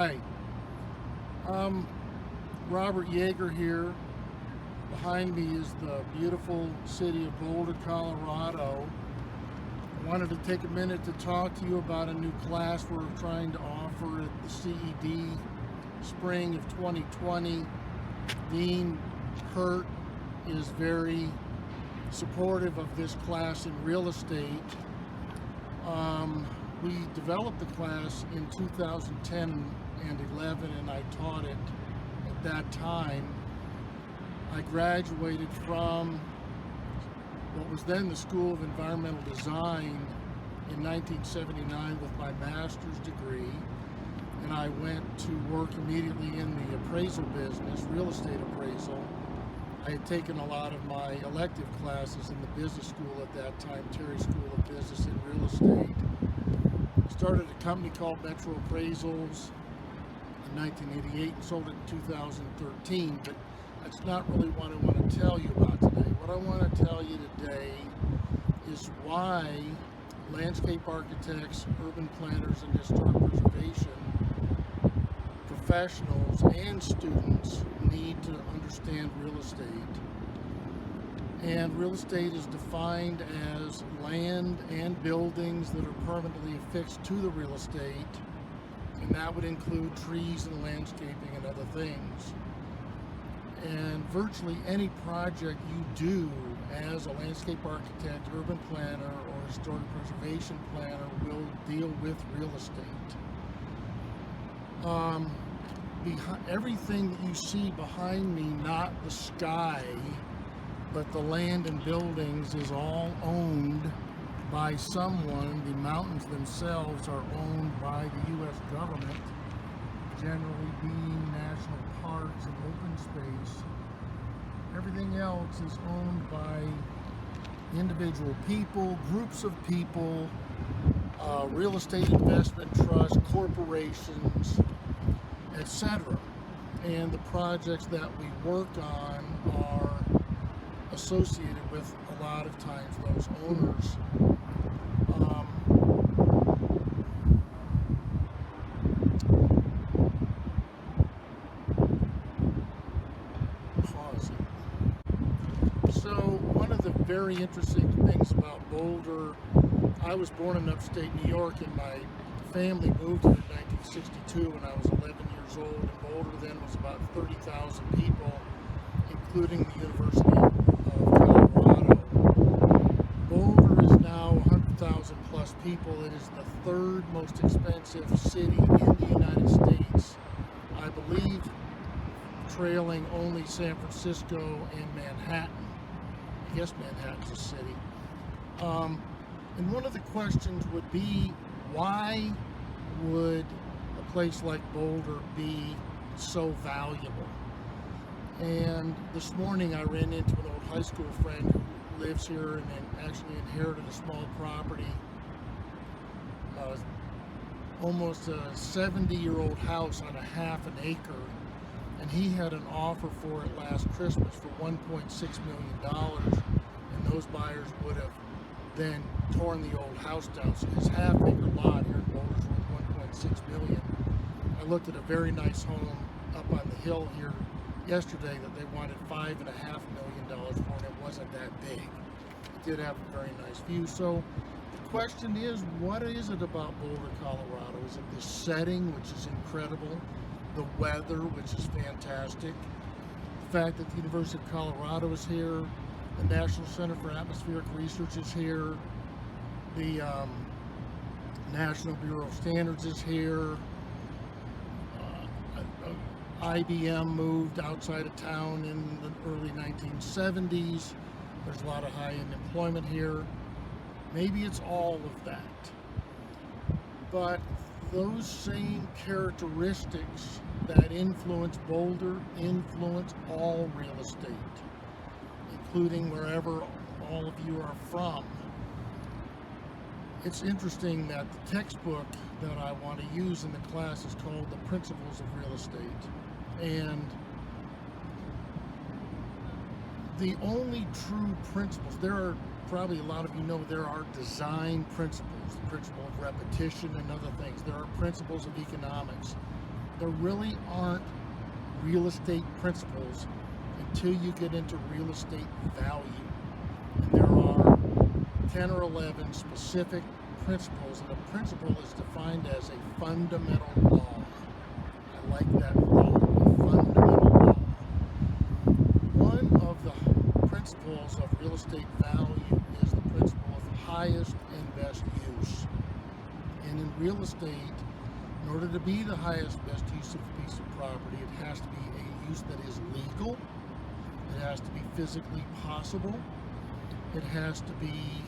Hi, I'm Robert Yeager here. Behind me is the beautiful city of Boulder, Colorado. I wanted to take a minute to talk to you about a new class we're trying to offer at the CED spring of 2020. Dean Hurt is very supportive of this class in real estate. We developed the class in 2010 and 11, and I taught it at that time. I graduated from what was then the School of Environmental Design in 1979 with my master's degree, and I went to work immediately in the appraisal business, real estate appraisal. I had taken a lot of my elective classes in the business school at that time, Terry School of Business and Real Estate. Started a company called Metro Appraisals in 1988 and sold it in 2013, but that's not really what I want to tell you about today. What I want to tell you today is why landscape architects, urban planners, and historic preservation professionals and students need to understand real estate. And real estate is defined as land and buildings that are permanently affixed to the real estate, and that would include trees and landscaping and other things. And virtually any project you do as a landscape architect, urban planner, or historic preservation planner will deal with real estate. Everything that you see behind me, not the sky, but the land and buildings, is all owned by someone. The mountains themselves are owned by the U.S. government, generally being national parks and open space. Everything else is owned by individual people, groups of people, real estate investment trusts, corporations, etc. And the projects that we work on are associated with a lot of times those owners. Pause it. So one of the very interesting things about Boulder, I was born in upstate New York, and my family moved here in 1962 when I was 11 years old, and Boulder then was about 30,000 people, including the University of Colorado. Boulder is now 100,000 plus people. It is the third most expensive city in the United States, I believe, trailing only San Francisco and Manhattan. I guess Manhattan's a city. And one of the questions would be, why would a place like Boulder be so valuable? And this morning I ran into an old high school friend who lives here and then actually inherited a small property, almost a 70-year-old house on a half an acre, and he had an offer for it last Christmas for $1.6 million, and those buyers would have then torn the old house down. So his half-acre lot here in Boulder is worth $1.6 million. I looked at a very nice home up on the hill here yesterday that they wanted $5.5 million for, and it wasn't that big. It did have a very nice view. So the question is, what is it about Boulder, Colorado? Is it the setting, which is incredible, the weather, which is fantastic, the fact that the University of Colorado is here, the National Center for Atmospheric Research is here, the National Bureau of Standards is here, IBM moved outside of town in the early 1970s. There's a lot of high-end employment here. Maybe it's all of that. But those same characteristics that influence Boulder influence all real estate, including wherever all of you are from. It's interesting that the textbook that I want to use in the class is called The Principles of Real Estate. And the only true principles, there are probably a lot of you know there are design principles, the principle of repetition and other things. There are principles of economics. there really aren't real estate principles until you get into real estate value. And there are 10 or 11 specific principles, and a principle is defined as a fundamental law. I like that law, fundamental law. One of the principles of real estate value is the principle of highest and best use. And in real estate, in order to be the highest and best use of a piece of property, it has to be a use that is legal, it has to be physically possible, it has to be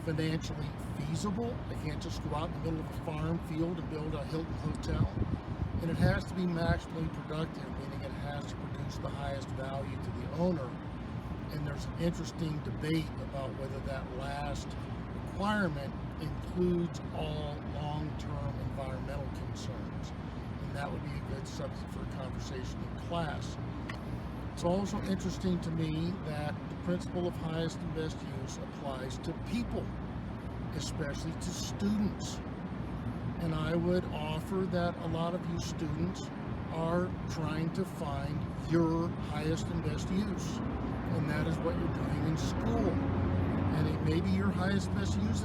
financially feasible. I can't just go out in the middle of a farm field and build a Hilton hotel. And it has to be maximally productive, meaning it has to produce the highest value to the owner. And there's an interesting debate about whether that last requirement includes all long-term environmental concerns. And that would be a good subject for a conversation in class. It's also interesting to me that the principle of highest and best use applies to people, especially to students. And I would offer that a lot of you students are trying to find your highest and best use. And that is what you're doing in school. And it may be your highest and best use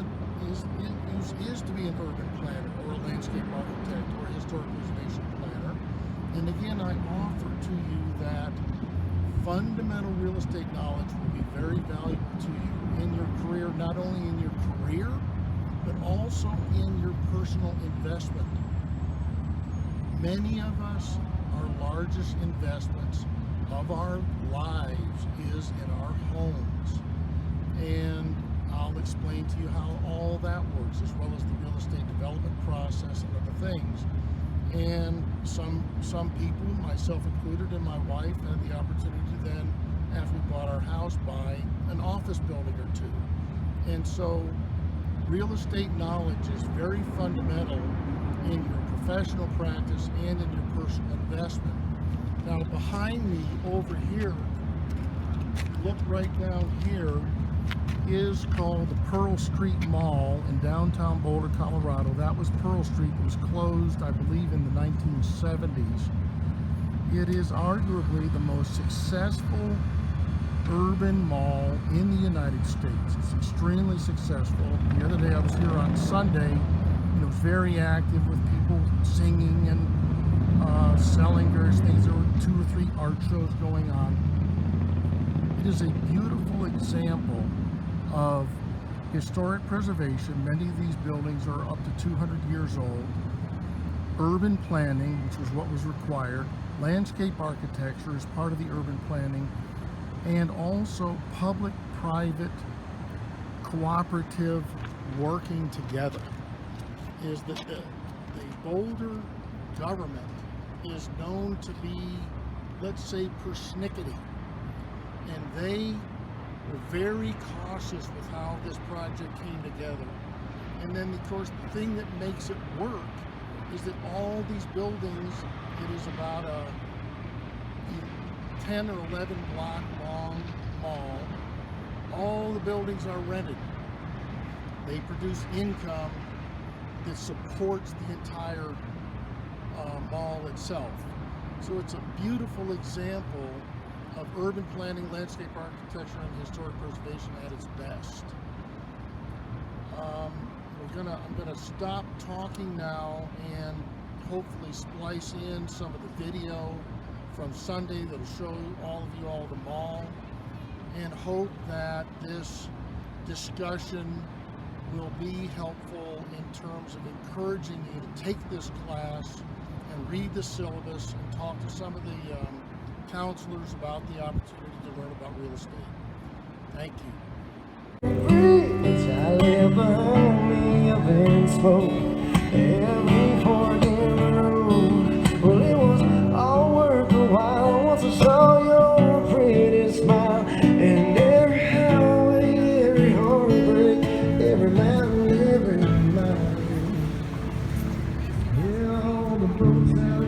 is to be an urban planner or a landscape architect or a historic preservation planner. And again, I offer to you that fundamental real estate knowledge will be very valuable to you in your career, not only in your career, but also in your personal investment. Many of us, our largest investments of our lives is in our homes. And I'll explain to you how all that works, as well as the real estate development process and other things. And some people, myself included, and my wife, had the opportunity to then, after we bought our house, buy an office building or two. And so real estate knowledge is very fundamental in your professional practice and in your personal investment. Now behind me over here, look right down here, is called the Pearl Street Mall in downtown Boulder, Colorado. That was Pearl Street. It was closed, I believe, in the 1970s. It is arguably the most successful urban mall in the United States. It's extremely successful. The other day I was here on Sunday, and it was very active with people singing and selling various things. There were 2 or 3 art shows going on. It is a beautiful example of historic preservation. Many of these buildings are up to 200 years old. Urban planning, which was what was required. Landscape architecture is part of the urban planning. And also public-private cooperative working together. Is that the Boulder government is known to be, let's say, persnickety. And they were very cautious with how this project came together. And then, of course, the thing that makes it work is that all these buildings, it is about a 10 or 11 block long mall. All the buildings are rented. They produce income that supports the entire mall itself. So it's a beautiful example of urban planning, landscape architecture, and historic preservation at its best. I'm gonna stop talking now and hopefully splice in some of the video from Sunday that'll show all of you all the mall, and hope that this discussion will be helpful in terms of encouraging you to take this class and read the syllabus and talk to some of the counselors about the opportunity to learn about real estate. Thank you. Every fork in the road. Well, it was all worth a while once I saw your pretty smile. And every highway, every heartbreak, every mountain, every mile. Yeah, all the boats out